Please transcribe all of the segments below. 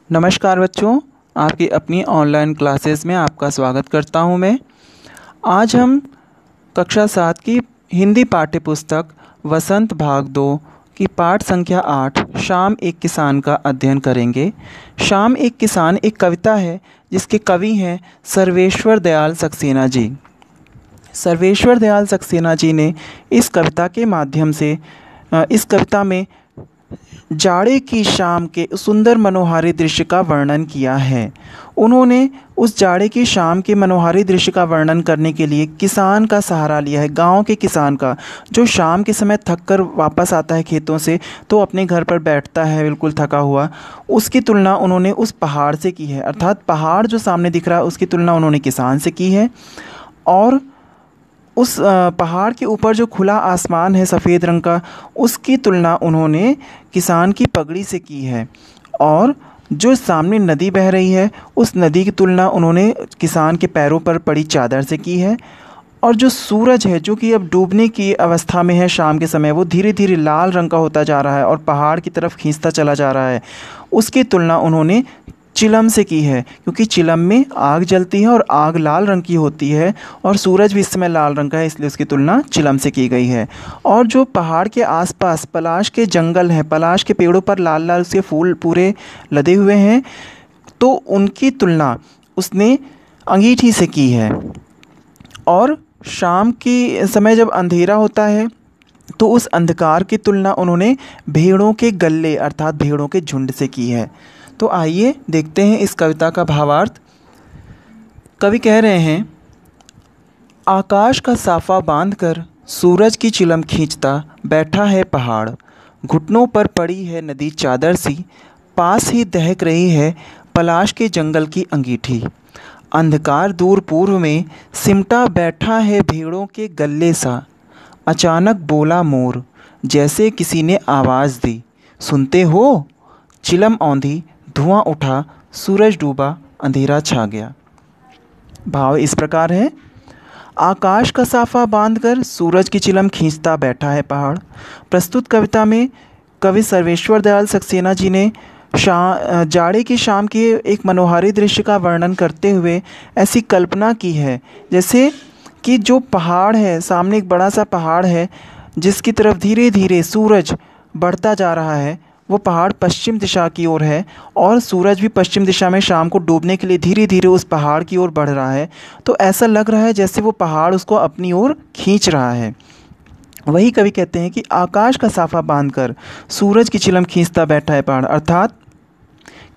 नमस्कार बच्चों, आपकी अपनी ऑनलाइन क्लासेस में आपका स्वागत करता हूं मैं। आज हम कक्षा 7 की हिंदी पाठ्यपुस्तक वसंत भाग 2 की पाठ संख्या 8 शाम एक किसान का अध्ययन करेंगे। शाम एक किसान एक कविता है जिसके कवि हैं सर्वेश्वर दयाल सक्सेना जी। सर्वेश्वर दयाल सक्सेना जी ने इस कविता के माध्यम से इस कविता में जाड़े की शाम के सुंदर मनोहारी दृश्य का वर्णन किया है। उन्होंने उस जाड़े की शाम के मनोहारी दृश्य का वर्णन करने के लिए किसान का सहारा लिया है, गांव के किसान का, जो शाम के समय थक कर वापस आता है खेतों से तो अपने घर पर बैठता है बिल्कुल थका हुआ। उसकी तुलना उन्होंने उस पहाड़ से की है, अर्थात पहाड़ जो सामने दिख रहा है उसकी तुलना उन्होंने किसान से की है। और उस पहाड़ के ऊपर जो खुला आसमान है सफ़ेद रंग का, उसकी तुलना उन्होंने किसान की पगड़ी से की है। और जो सामने नदी बह रही है उस नदी की तुलना उन्होंने किसान के पैरों पर पड़ी चादर से की है। और जो सूरज है जो कि अब डूबने की अवस्था में है शाम के समय, वो धीरे धीरे लाल रंग का होता जा रहा है और पहाड़ की तरफ खींचता चला जा रहा है, उसकी तुलना उन्होंने चिलम से की है, क्योंकि चिलम में आग जलती है और आग लाल रंग की होती है और सूरज भी इस समय लाल रंग का है, इसलिए उसकी तुलना चिलम से की गई है। और जो पहाड़ के आसपास पलाश के जंगल हैं, पलाश के पेड़ों पर लाल लाल उसके फूल पूरे लदे हुए हैं, तो उनकी तुलना उसने अंगीठी से की है। और शाम की समय जब अंधेरा होता है तो उस अंधकार की तुलना उन्होंने भेड़ों के गल्ले अर्थात भेड़ों के झुंड से की है। तो आइए देखते हैं इस कविता का भावार्थ। कवि कह रहे हैं, आकाश का साफा बांधकर सूरज की चिलम खींचता बैठा है पहाड़, घुटनों पर पड़ी है नदी चादर सी, पास ही दहक रही है पलाश के जंगल की अंगीठी। अंधकार दूर पूर्व में सिमटा बैठा है भेड़ों के गल्ले सा, अचानक बोला मोर जैसे किसी ने आवाज़ दी, सुनते हो? चिलम औंधी, धुआं उठा, सूरज डूबा, अंधेरा छा गया। भाव इस प्रकार है, आकाश का साफा बांधकर सूरज की चिलम खींचता बैठा है पहाड़। प्रस्तुत कविता में कवि सर्वेश्वर दयाल सक्सेना जी ने जाड़े की शाम के एक मनोहारी दृश्य का वर्णन करते हुए ऐसी कल्पना की है जैसे कि जो पहाड़ है, सामने एक बड़ा सा पहाड़ है जिसकी तरफ धीरे धीरे सूरज बढ़ता जा रहा है। वो पहाड़ पश्चिम दिशा की ओर है और सूरज भी पश्चिम दिशा में शाम को डूबने के लिए धीरे धीरे उस पहाड़ की ओर बढ़ रहा है। तो ऐसा लग रहा है जैसे वो पहाड़ उसको अपनी ओर खींच रहा है। वही कवि कहते हैं कि आकाश का साफा बांधकर सूरज की चिलम खींचता बैठा है पहाड़, अर्थात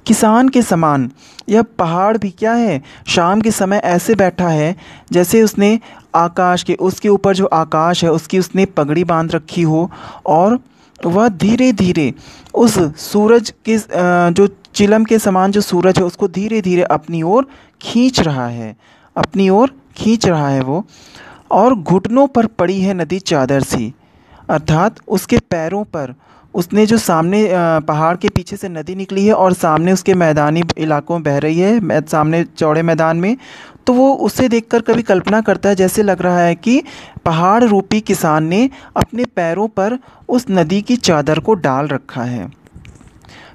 किसान के समान यह पहाड़ भी क्या है, शाम के समय ऐसे बैठा है जैसे उसने आकाश के, उसके ऊपर जो आकाश है उसकी उसने पगड़ी बांध रखी हो और वह धीरे धीरे उस सूरज के जो चिलम के समान जो सूरज है उसको धीरे धीरे अपनी ओर खींच रहा है, अपनी ओर खींच रहा है वो। और घुटनों पर पड़ी है नदी चादर सी, अर्थात उसके पैरों पर उसने जो सामने पहाड़ के पीछे से नदी निकली है और सामने उसके मैदानी इलाकों में बह रही है, सामने चौड़े मैदान में, तो वो उसे देखकर कभी कल्पना करता है जैसे लग रहा है कि पहाड़ रूपी किसान ने अपने पैरों पर उस नदी की चादर को डाल रखा है।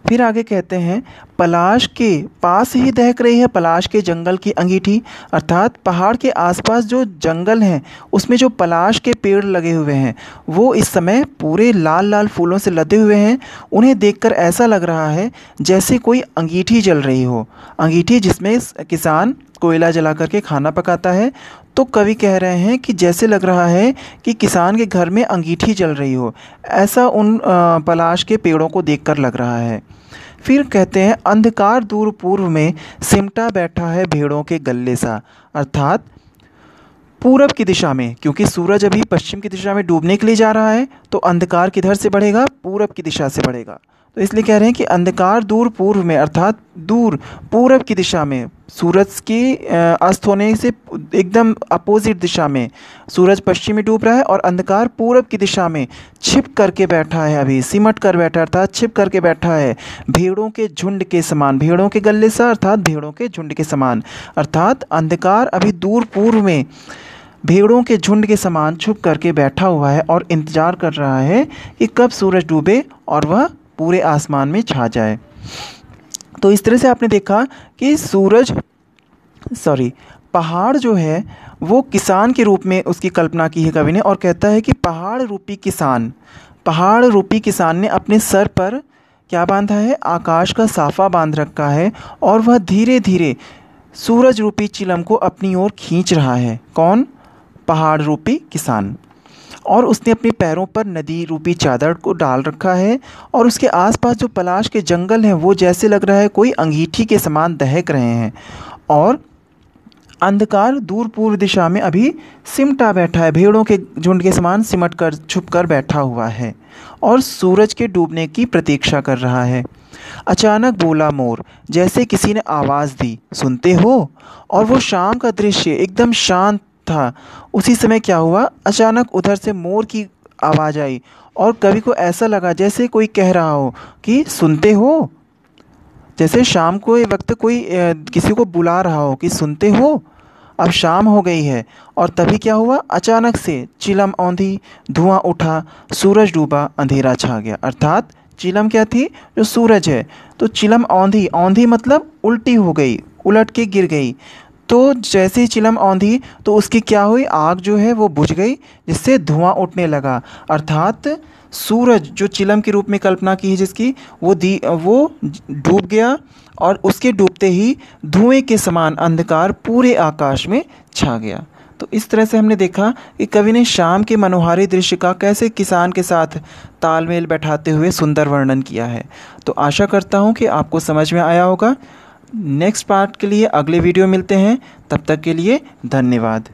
फिर आगे कहते हैं, पलाश के पास ही दहक रही है पलाश के जंगल की अंगीठी, अर्थात पहाड़ के आसपास जो जंगल हैं उसमें जो पलाश के पेड़ लगे हुए हैं वो इस समय पूरे लाल लाल फूलों से लदे हुए हैं। उन्हें देखकर ऐसा लग रहा है जैसे कोई अंगीठी जल रही हो, अंगीठी जिसमें किसान कोयला जला करके खाना पकाता है। तो कवि कह रहे हैं कि जैसे लग रहा है कि किसान के घर में अंगीठी जल रही हो, ऐसा उन पलाश के पेड़ों को देखकर लग रहा है। फिर कहते हैं, अंधकार दूर पूर्व में सिमटा बैठा है भेड़ों के गल्ले सा, अर्थात पूरब की दिशा में, क्योंकि सूरज अभी पश्चिम की दिशा में डूबने के लिए जा रहा है तो अंधकार किधर से बढ़ेगा, पूरब की दिशा से बढ़ेगा। तो इसलिए कह रहे हैं कि अंधकार दूर पूर्व में, अर्थात दूर पूरब की दिशा में, सूरज के अस्त होने से एकदम अपोजिट दिशा में सूरज पश्चिम में डूब रहा है और अंधकार पूरब की दिशा में छिप करके बैठा है, अभी सिमट कर बैठा अर्थात छिप करके बैठा है भेड़ों के झुंड के समान, भेड़ों के गल्ले सा अर्थात भेड़ों के झुंड के समान, अर्थात अंधकार अभी दूर पूर्व में भेड़ों के झुंड के समान छुप करके बैठा हुआ है और इंतज़ार कर रहा है कि कब सूरज डूबे और वह पूरे आसमान में छा जाए। तो इस तरह से आपने देखा कि पहाड़ जो है वो किसान के रूप में उसकी कल्पना की है कवि ने, और कहता है कि पहाड़ रूपी किसान ने अपने सर पर क्या बांधा है, आकाश का साफा बांध रखा है, और वह धीरे धीरे सूरज रूपी चिलम को अपनी ओर खींच रहा है। कौन? पहाड़ रूपी किसान। और उसने अपने पैरों पर नदी रूपी चादर को डाल रखा है, और उसके आसपास जो पलाश के जंगल हैं वो जैसे लग रहा है कोई अंगीठी के समान दहक रहे हैं, और अंधकार दूर पूर्व दिशा में अभी सिमटा बैठा है, भेड़ों के झुंड के समान सिमट कर छुप कर बैठा हुआ है और सूरज के डूबने की प्रतीक्षा कर रहा है। अचानक बोला मोर, जैसे किसी ने आवाज़ दी, सुनते हो? और वो शाम का दृश्य एकदम शांत था। उसी समय क्या हुआ, अचानक उधर से मोर की आवाज़ आई, और कवि को ऐसा लगा जैसे कोई कह रहा हो कि सुनते हो, जैसे शाम को ये वक्त कोई किसी को बुला रहा हो कि सुनते हो, अब शाम हो गई है। और तभी क्या हुआ, अचानक से चिलम औंधी, धुआं उठा, सूरज डूबा, अंधेरा छा गया। अर्थात चिलम क्या थी, जो सूरज है, तो चिलम औंधी, औंधी मतलब उल्टी हो गई, उलट के गिर गई। तो जैसे ही चिलम औंधी तो उसकी क्या हुई, आग जो है वो बुझ गई, जिससे धुआं उठने लगा। अर्थात सूरज जो चिलम के रूप में कल्पना की है जिसकी, वो डूब गया, और उसके डूबते ही धुएं के समान अंधकार पूरे आकाश में छा गया। तो इस तरह से हमने देखा कि कवि ने शाम के मनोहारी दृश्य का कैसे किसान के साथ तालमेल बैठाते हुए सुंदर वर्णन किया है। तो आशा करता हूँ कि आपको समझ में आया होगा। नेक्स्ट पार्ट के लिए अगले वीडियो मिलते हैं, तब तक के लिए धन्यवाद।